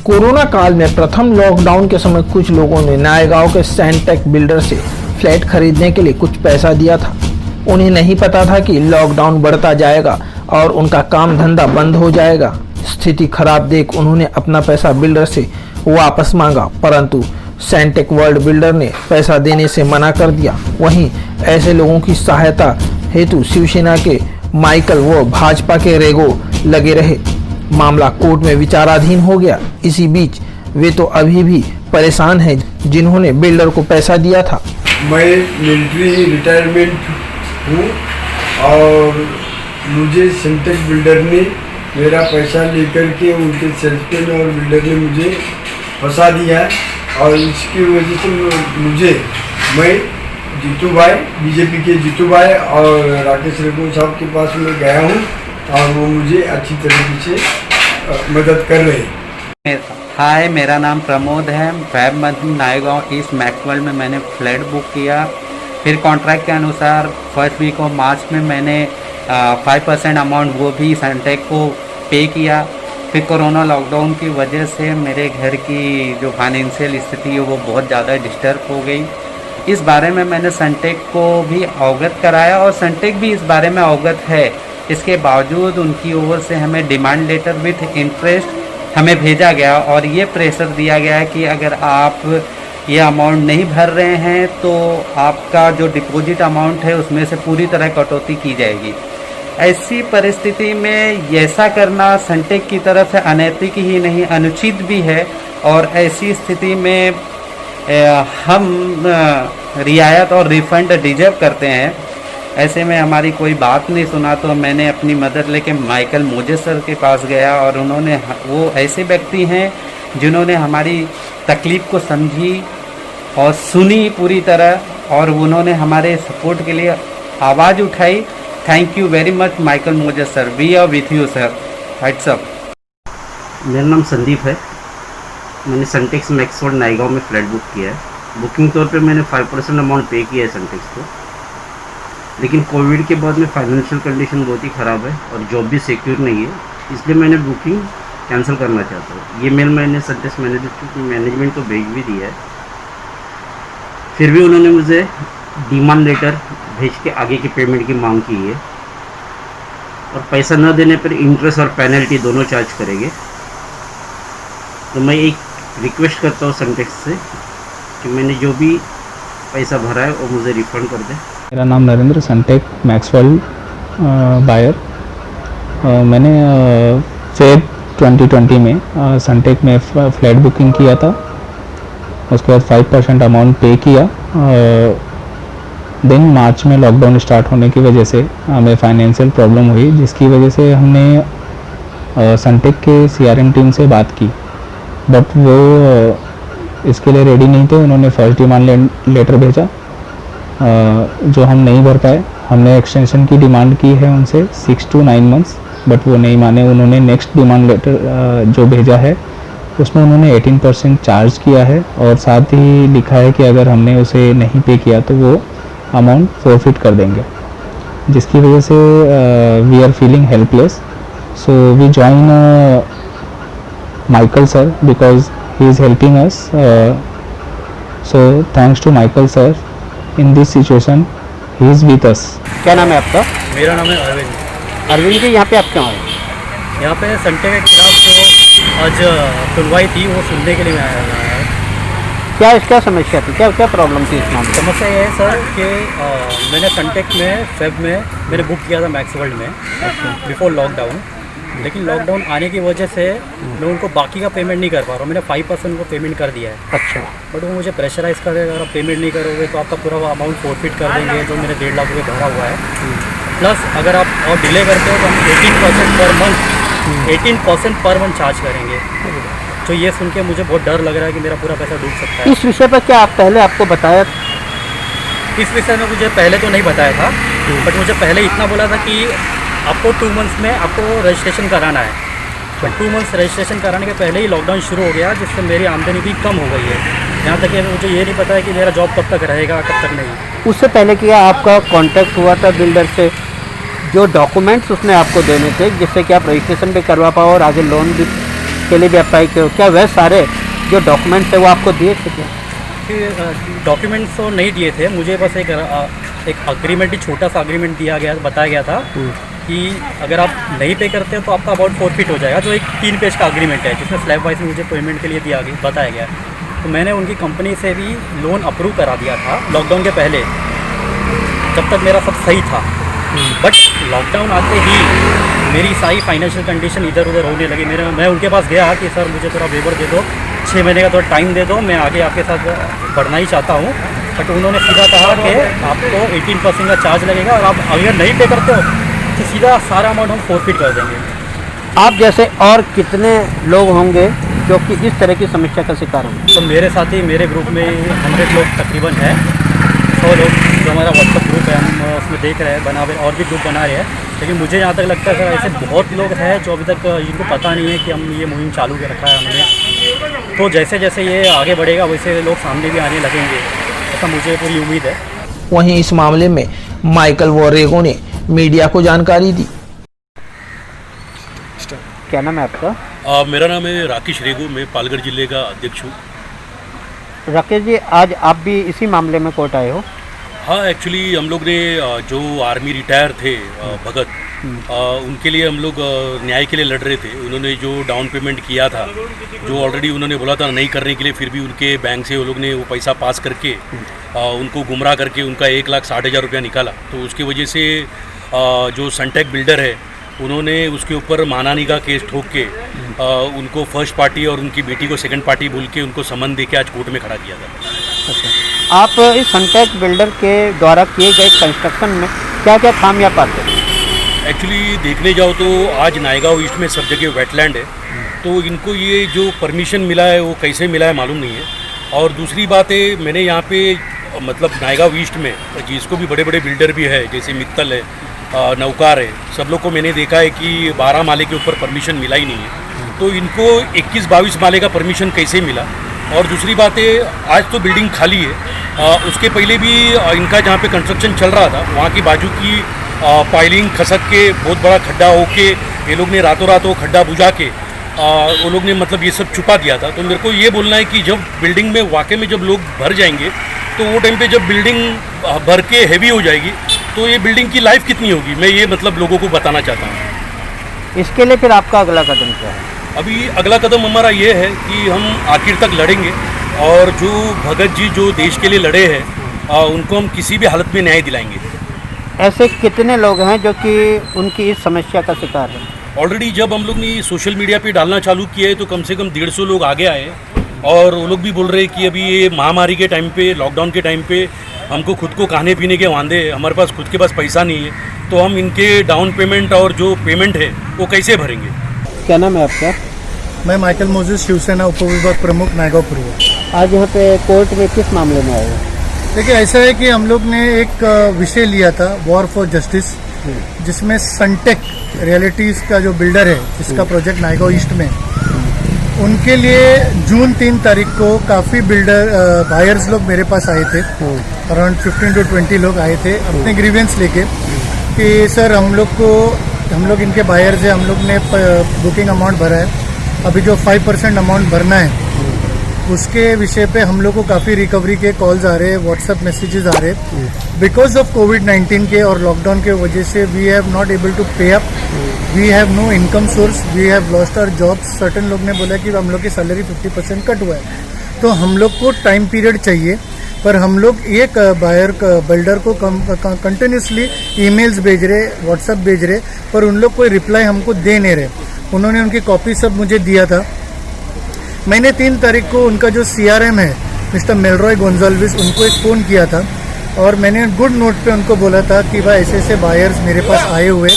Corona काल में प्रथम लॉकडाउन के समय कुछ लोगों ने नायगांव के सैनटेक बिल्डर से फ्लैट खरीदने के लिए कुछ पैसा दिया था। उन्हें नहीं पता था कि लॉकडाउन बढ़ता जाएगा और उनका काम धंधा बंद हो जाएगा। स्थिति खराब देख उन्होंने अपना पैसा बिल्डर से वापस मांगा, परंतु सैनटेक वर्ल्ड बिल्डर ने पैसा देने से मना कर दिया। वहीं ऐसे लोगों की सहायता हेतु शिवसेना के माइकल व भाजपा के रेगो लगे रहे। मामला कोर्ट में विचाराधीन हो गया। इसी बीच वे तो अभी भी परेशान हैं जिन्होंने बिल्डर को पैसा दिया था। मैं मिलिट्री रिटायरमेंट हूँ और मुझे सैनटेक बिल्डर ने मेरा पैसा लेकर के उनके सेल्समैन और बिल्डर ने मुझे फंसा दिया है और इसकी वजह से मैं जीतू भाई बीजेपी के जीतू भाई और राकेश रेगो साहब के पास में गया हूँ और वो मुझे अच्छी तरीके से मदद कर रहे हैं। हाय, मेरा नाम प्रमोद है। फैब मंथ नायगांव ईस्ट मैक्सवर्ल्ड में मैंने फ्लैट बुक किया। फिर कॉन्ट्रैक्ट के अनुसार फर्स्ट वीक ऑफ मार्च में मैंने 5% अमाउंट वो भी सैनटेक को पे किया। फिर कोरोना लॉकडाउन की वजह से मेरे घर की जो फाइनेंशियल स्थिति है वो बहुत ज़्यादा डिस्टर्ब हो गई। इस बारे में मैंने सैनटेक को भी अवगत कराया और सैनटेक भी इस बारे में अवगत है। इसके बावजूद उनकी ओर से हमें डिमांड लेटर विथ इंटरेस्ट हमें भेजा गया और ये प्रेशर दिया गया है कि अगर आप ये अमाउंट नहीं भर रहे हैं तो आपका जो डिपॉजिट अमाउंट है उसमें से पूरी तरह कटौती की जाएगी। ऐसी परिस्थिति में ऐसा करना सैनटेक की तरफ से अनैतिक ही नहीं अनुचित भी है और ऐसी स्थिति में हम रियायत और रिफ़ंड डिजर्व करते हैं। ऐसे में हमारी कोई बात नहीं सुना तो मैंने अपनी मदद लेके माइकल मोजे सर के पास गया और उन्होंने वो ऐसे व्यक्ति हैं जिन्होंने हमारी तकलीफ़ को समझी और सुनी पूरी तरह और उन्होंने हमारे सपोर्ट के लिए आवाज़ उठाई। Thank you very much Michael Moje sir, we are with you sir. Heads up. मेरा नाम संदीप है। मैंने सैनटेक मैक्सवर्ल्ड नायगांव में फ्लैट बुक किया है। बुकिंग तौर पे मैंने 5% अमाउंट पे किया है सैनटेक को, लेकिन कोविड के बाद में फाइनेंशियल कंडीशन बहुत ही ख़राब है और जॉब भी सिक्योर नहीं है, इसलिए मैंने बुकिंग कैंसिल करना चाहता हूँ। ये मेल मैंने सैनटेक मैनेजमेंट को भेज भी दिया है, फिर भी उन्होंने मुझे डिमांड लेटर भेज के आगे की पेमेंट की मांग की है और पैसा न देने पर इंटरेस्ट और पेनल्टी दोनों चार्ज करेंगे। तो मैं एक रिक्वेस्ट करता हूँ सैनटेक से कि मैंने जो भी पैसा भरा है वो मुझे रिफ़ंड कर दे। मेरा नाम नरेंद्र, सैनटेक मैक्सवर्ल्ड बायर। मैंने फेब 2020 में सैनटेक में फ्लैट बुकिंग किया था। उसके बाद 5% अमाउंट पे किया। देन मार्च में लॉकडाउन स्टार्ट होने की वजह से हमें फाइनेंशियल प्रॉब्लम हुई, जिसकी वजह से हमने सैनटेक के CRM टीम से बात की, बट वो इसके लिए रेडी नहीं थे। उन्होंने फर्स्ट डिमांड लेटर भेजा जो हम नहीं भर पाए। हमने एक्सटेंशन की डिमांड की है उनसे 6 to 9 मंथ्स, बट वो नहीं माने। उन्होंने नेक्स्ट डिमांड लेटर जो भेजा है उसमें उन्होंने 18% चार्ज किया है और साथ ही लिखा है कि अगर हमने उसे नहीं पे किया तो वो अमाउंट फोरफिट कर देंगे, जिसकी वजह से we are feeling helpless. So we join Michael sir because he is helping us. So thanks to Michael sir in this situation, he is with us. क्या नाम है आपका? मेरा नाम है अरविंद। अरविंद जी, यहाँ पे आप क्यों आए? यहाँ पे सैनटेक के खिलाफ जो आज सुनवाई थी वो सुनने के लिए मैं आया है। क्या समस्या थी, क्या प्रॉब्लम थी इस मामले? समस्या ये है सर कि मैंने सैनटेक में फेब में मैंने बुक किया था मैक्सवर्ल्ड में बिफोर लॉकडाउन, लेकिन लॉकडाउन आने की वजह से मैं उनको बाकी का पेमेंट नहीं कर पा रहा हूँ। मैंने 5% को पेमेंट कर दिया है। अच्छा। बट वो मुझे प्रेशराइज कर रहे हैं, अगर आप पेमेंट नहीं करोगे तो आपका पूरा अमाउंट फोरफिट कर देंगे जो मेरे 1.5 लाख रुपये भरा हुआ है। प्लस अगर आप और डिले करते हो तो हम 18% पर मंथ चार्ज करेंगे। तो ये सुन के मुझे बहुत डर लग रहा है कि मेरा पूरा पैसा डूब सकता है। इस विषय पर क्या आप पहले आपको बताया? इस विषय में मुझे पहले तो नहीं बताया था, बट मुझे पहले इतना बोला था कि आपको 2 मंथ्स में आपको रजिस्ट्रेशन कराना है। बट 2 मंथ्स रजिस्ट्रेशन कराने के पहले ही लॉकडाउन शुरू हो गया, जिससे मेरी आमदनी भी कम हो गई है। यहाँ तक कि मुझे ये नहीं पता है कि मेरा जॉब कब तक रहेगा कब तक नहीं। उससे पहले क्या आपका कांटेक्ट हुआ था बिल्डर से? जो डॉक्यूमेंट्स उसने आपको देने थे जिससे कि आप रजिस्ट्रेशन भी करवा पाओ और आगे लोन भी उसके लिए भी अप्लाई किया, क्या वह सारे जो डॉक्यूमेंट्स है वो आपको दिए थे क्या? डॉक्यूमेंट्स तो नहीं दिए थे मुझे, बस एक अग्रीमेंट ही छोटा सा अग्रीमेंट दिया गया, बताया गया था कि अगर आप नहीं पे करते हो तो आपका अबाउट फोरफिट हो जाएगा, जो एक 3 पेज का अग्रीमेंट है जिसमें स्लैब वाइज मुझे पेमेंट के लिए बताया गया। तो मैंने उनकी कंपनी से भी लोन अप्रूव करा दिया था लॉकडाउन के पहले, जब तक मेरा सब सही था। बट लॉकडाउन आते ही मेरी सारी फाइनेंशियल कंडीशन इधर उधर होने लगी। मैं उनके पास गया कि सर मुझे थोड़ा वेवर दे दो, 6 महीने का थोड़ा टाइम दे दो, मैं आगे आपके साथ बढ़ना ही चाहता हूँ। बट उन्होंने सीधा कहा कि आपको 18% का चार्ज लगेगा और आप अगर नहीं पे करते हो तो सीधा सारा अमाउंट हम फोरफिट कर देंगे। आप जैसे और कितने लोग होंगे जो कि इस तरह की समस्या का शिकार होंगे? तो मेरे साथ ही मेरे ग्रुप में 100 लोग तकरीबन हैं, 100 लोग जो हमारा व्हाट्सअप ग्रुप है, हम उसमें देख रहे हैं, बना हुए और भी ग्रुप बना रहे हैं। लेकिन मुझे यहाँ तक लगता है सर ऐसे बहुत लोग हैं जो अभी तक जिनको पता नहीं है कि हम ये मुहिम चालू कर रखा है हमने। तो जैसे जैसे ये आगे बढ़ेगा वैसे लोग सामने भी आने लगेंगे, ऐसा मुझे पूरी उम्मीद है। वहीं इस मामले में माइकल वोरेगो ने मीडिया को जानकारी दी। क्या नाम है आपका? मेरा नाम है राकेश रेगो, मैं पालघर जिले का अध्यक्ष हूँ। राकेश जी, आज आप भी इसी मामले में कोर्ट आए हो? हाँ, एक्चुअली हम लोग ने जो आर्मी रिटायर थे भगत, उनके लिए हम लोग न्याय के लिए लड़ रहे थे। उन्होंने जो डाउन पेमेंट किया था, जो ऑलरेडी उन्होंने बोला था नहीं करने के लिए, फिर भी उनके बैंक से वो लोग ने वो पैसा पास करके उनको गुमराह करके उनका 1,60,000 रुपया निकाला। तो उसकी वजह से जो सनटेक बिल्डर है उन्होंने उसके ऊपर मानहानि का केस ठोक के उनको फर्स्ट पार्टी और उनकी बेटी को सेकंड पार्टी बोल के उनको समन दे के आज कोर्ट में खड़ा किया था। अच्छा, आप इस सनटेक बिल्डर के द्वारा किए गए कंस्ट्रक्शन में क्या क्या खामियां पाते हैं? एक्चुअली देखने जाओ तो आज नायगांव ईस्ट में सब जगह वेटलैंड है, तो इनको ये जो परमिशन मिला है वो कैसे मिला है मालूम नहीं है। और दूसरी बात है, मैंने यहाँ पे मतलब नायगांव ईस्ट में जिसको भी बड़े बड़े बिल्डर भी है जैसे मित्तल है, नौकार है, सब लोग को मैंने देखा है कि 12 माले के ऊपर परमिशन मिला ही नहीं है। तो इनको 21-22 माले का परमिशन कैसे मिला? और दूसरी बात है, आज तो बिल्डिंग खाली है, उसके पहले भी इनका जहाँ पे कंस्ट्रक्शन चल रहा था वहाँ की बाजू की पाइलिंग खसक के बहुत बड़ा खड्डा होके ये लोग ने रातों रात वो खड्डा बुझा के वो लोग ने मतलब ये सब छुपा दिया था। तो मेरे को ये बोलना है कि जब बिल्डिंग में वाकई में जब लोग भर जाएंगे तो वो टाइम पे जब बिल्डिंग भर के हैवी हो जाएगी तो ये बिल्डिंग की लाइफ कितनी होगी, मैं ये मतलब लोगों को बताना चाहता हूँ। इसके लिए फिर आपका अगला कदम क्या है? अभी अगला कदम हमारा ये है कि हम आखिर तक लड़ेंगे और जो भगत जी जो देश के लिए लड़े हैं उनको हम किसी भी हालत में न्याय दिलाएंगे। ऐसे कितने लोग हैं जो कि उनकी इस समस्या का शिकार है? ऑलरेडी जब हम लोग ने सोशल मीडिया पे डालना चालू किया है तो कम से कम 150 लोग आगे आए और वो लोग भी बोल रहे हैं कि अभी ये महामारी के टाइम पे, लॉकडाउन के टाइम पे हमको खुद को खाने पीने के वांदे, हमारे पास खुद के पास पैसा नहीं है, तो हम इनके डाउन पेमेंट और जो पेमेंट है वो कैसे भरेंगे। क्या नाम है आपका? मैं माइकल मोजेस, शिवसेना उपविभाग प्रमुख नायगांव पूर्व। आज यहाँ पे कोर्ट में किस मामले में आए हो? देखिए, ऐसा है कि हम लोग ने एक विषय लिया था, वॉर फॉर जस्टिस, जिसमें सनटेक रियलिटीज़ का जो बिल्डर है जिसका प्रोजेक्ट नायगांव ईस्ट में, उनके लिए जून 3 तारीख को काफ़ी बिल्डर बायर्स लोग मेरे पास आए थे, अराउंड 15 to 20 लोग आए थे अपने ग्रीवेंस लेके कि सर हम लोग इनके बायर्स हैं, हम लोग ने बुकिंग अमाउंट भरा है, अभी जो 5% अमाउंट भरना है उसके विषय पे हम लोग को काफ़ी रिकवरी के कॉल्स आ रहे हैं, व्हाट्सएप मैसेजेस आ रहे हैं। बिकॉज ऑफ कोविड-19 के और लॉकडाउन के वजह से we have not able to pay up, we have no income source, we have lost our jobs. Certain लोग ने बोला कि हम लोग की सैलरी 50% कट हुआ है, तो हम लोग को टाइम पीरियड चाहिए। पर हम लोग एक बायर बिल्डर को कंटिन्यूसली ईमेल्स भेज रहे, व्हाट्सएप भेज रहे, पर उन लोग कोई रिप्लाई हमको दे नहीं रहे। उन्होंने उनकी कॉपी सब मुझे दिया था। मैंने 3 तारीख को उनका जो CRM है मिस्टर मेलरॉय गोंजाल्विस, उनको एक फ़ोन किया था और मैंने गुड नोट पे उनको बोला था कि भाई ऐसे ऐसे बायर्स मेरे पास आए हुए,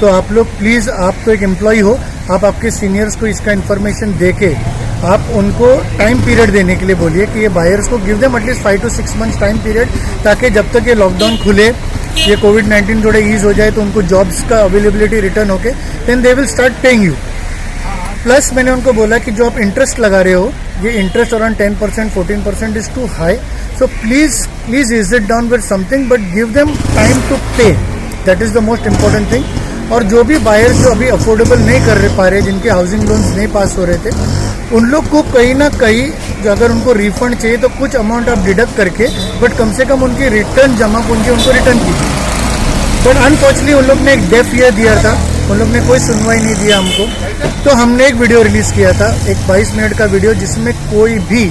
तो आप लोग प्लीज़, आप तो एक एम्प्लॉय हो, आप आपके सीनियर्स को इसका इन्फॉर्मेशन दे के आप उनको टाइम पीरियड देने के लिए बोलिए कि ये बायर्स को give them at least 5 to 6 months time period, ताकि जब तक ये लॉकडाउन खुले, ये कोविड-19 थोड़े ईज हो जाए तो उनको जॉब्स का अवेलेबिलिटी रिटर्न होके then they will start paying you. Plus मैंने उनको बोला कि जो आप इंटरेस्ट लगा रहे हो, ये interest around 10%, 14% is too high, so please is it down with something, but give them time to pay, that is the most important thing. और जो भी बायर्स जो अभी अफोर्डेबल नहीं कर पा रहे, जिनके हाउसिंग लोन्स नहीं पास हो रहे थे, उन लोग को कहीं ना कहीं जो अगर उनको रिफंड चाहिए तो कुछ अमाउंट आप डिडक्ट करके बट कम से कम उनकी रिटर्न जमा पूंजी उनको रिटर्न कीजिए। बट अनफॉर्चुनेटली उन लोग ने एक डेफ ईयर दिया था, उन लोग ने कोई सुनवाई नहीं दिया हमको। तो हमने एक वीडियो रिलीज़ किया था, एक 22 मिनट का वीडियो, जिसमें कोई भी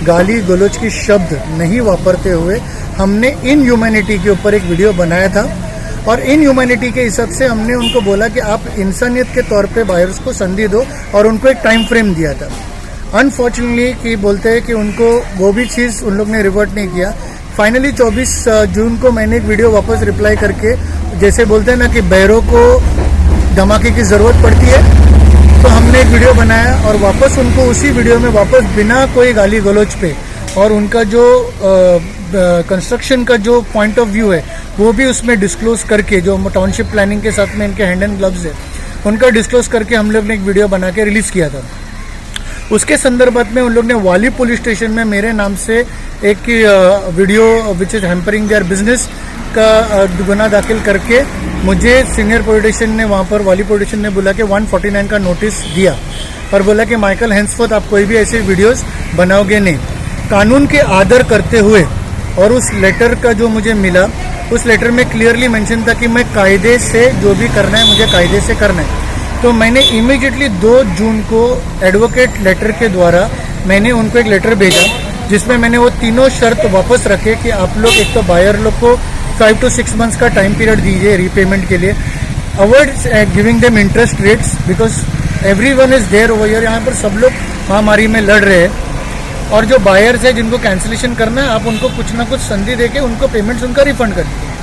गाली गलौज की शब्द नहीं वापरते हुए हमने इन ह्यूमैनिटी के ऊपर एक वीडियो बनाया था। और इन ह्यूमैनिटी के हिसाब से हमने उनको बोला कि आप इंसानियत के तौर पे बायर्स को संधि दो, और उनको एक टाइम फ्रेम दिया था। अनफॉर्चुनेटली कि बोलते हैं कि उनको वो भी चीज़ उन लोग ने रिवर्ट नहीं किया। फाइनली 24 जून को मैंने एक वीडियो वापस रिप्लाई करके, जैसे बोलते हैं ना कि बहरों को धमाके की ज़रूरत पड़ती है, तो हमने एक वीडियो बनाया और वापस उनको उसी वीडियो में वापस बिना कोई गाली गलौज पे और उनका जो कंस्ट्रक्शन का जो पॉइंट ऑफ व्यू है वो भी उसमें डिस्क्लोज करके, जो टाउनशिप प्लानिंग के साथ में इनके हैंड एंड ग्लव्स है उनका डिस्क्लोज करके हम लोग ने एक वीडियो बना के रिलीज़ किया था। उसके संदर्भ में उन लोग ने वाली पुलिस स्टेशन में मेरे नाम से एक video which is hampering their business का गुना दाखिल करके मुझे सीनियर पॉलिटिशियन ने वहाँ पर वाली पॉलिटिशियन ने बोला कि 149 का नोटिस दिया और बोला कि माइकल हेंसफोर्थ आप कोई भी ऐसे वीडियोस बनाओगे नहीं, कानून के आदर करते हुए। और उस लेटर का जो मुझे मिला, उस लेटर में क्लियरली मेंशन था कि मैं कायदे से जो भी करना है मुझे कायदे से करना है। तो मैंने इमीडिएटली 2 जून को एडवोकेट लेटर के द्वारा मैंने उनको एक लेटर भेजा, जिसमें मैंने वो तीनों शर्त वापस रखे कि आप लोग एक तो बायर लोग को 5 to 6 मंथ्स का टाइम पीरियड दीजिए रीपेमेंट के लिए, avoid giving them interest rates because everyone is there over here. यहाँ पर सब लोग महामारी में लड़ रहे हैं, और जो बायर्स है जिनको कैंसिलेशन करना है आप उनको कुछ ना कुछ संधि देके उनको पेमेंट्स उनका रिफंड कर दीजिए।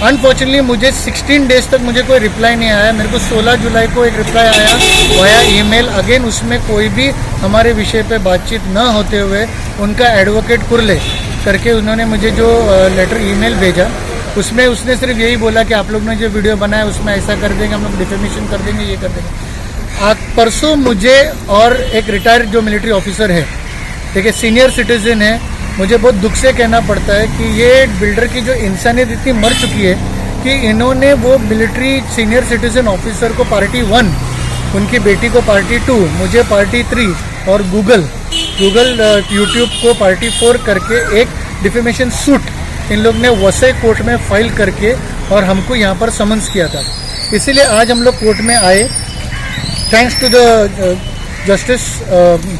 अनफॉर्चुनेटली मुझे 16 डेज तक मुझे कोई रिप्लाई नहीं आया। मेरे को 16 जुलाई को एक रिप्लाई आया वाया ईमेल, अगेन उसमें कोई भी हमारे विषय पे बातचीत न होते हुए उनका एडवोकेट कुरले करके उन्होंने मुझे जो लेटर ईमेल भेजा, उसमें उसने सिर्फ यही बोला कि आप लोग ने जो वीडियो बनाया उसमें ऐसा कर देंगे, हम लोग डिफेमेशन कर देंगे, ये कर देंगे। परसों मुझे और एक रिटायर्ड जो मिलिट्री ऑफिसर है, देखिए सीनियर सिटीजन है, मुझे बहुत दुख से कहना पड़ता है कि ये बिल्डर की जो इंसानियत इतनी मर चुकी है कि इन्होंने वो मिलिट्री सीनियर सिटीजन ऑफिसर को पार्टी 1, उनकी बेटी को पार्टी 2, मुझे पार्टी 3 और गूगल यूट्यूब को पार्टी 4 करके एक डिफेमेशन सूट इन लोग ने वसई कोर्ट में फाइल करके और हमको यहाँ पर समन्स किया था। इसीलिए आज हम लोग कोर्ट में आए, थैंक्स टू द जस्टिस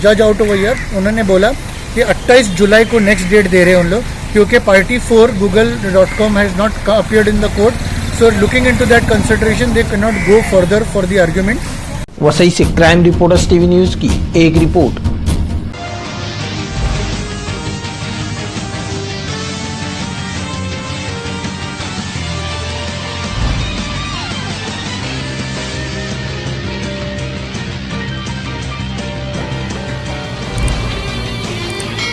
जज आउट ओवर हियर। उन्होंने बोला कि 28 जुलाई को नेक्स्ट डेट दे रहे हैं उन लोग, क्योंकि party 4 google.com has not appeared in the court, so looking into that consideration they can not go further for the argument. Vasai से क्राइम रिपोर्टर्स टीवी न्यूज़ की एक रिपोर्ट।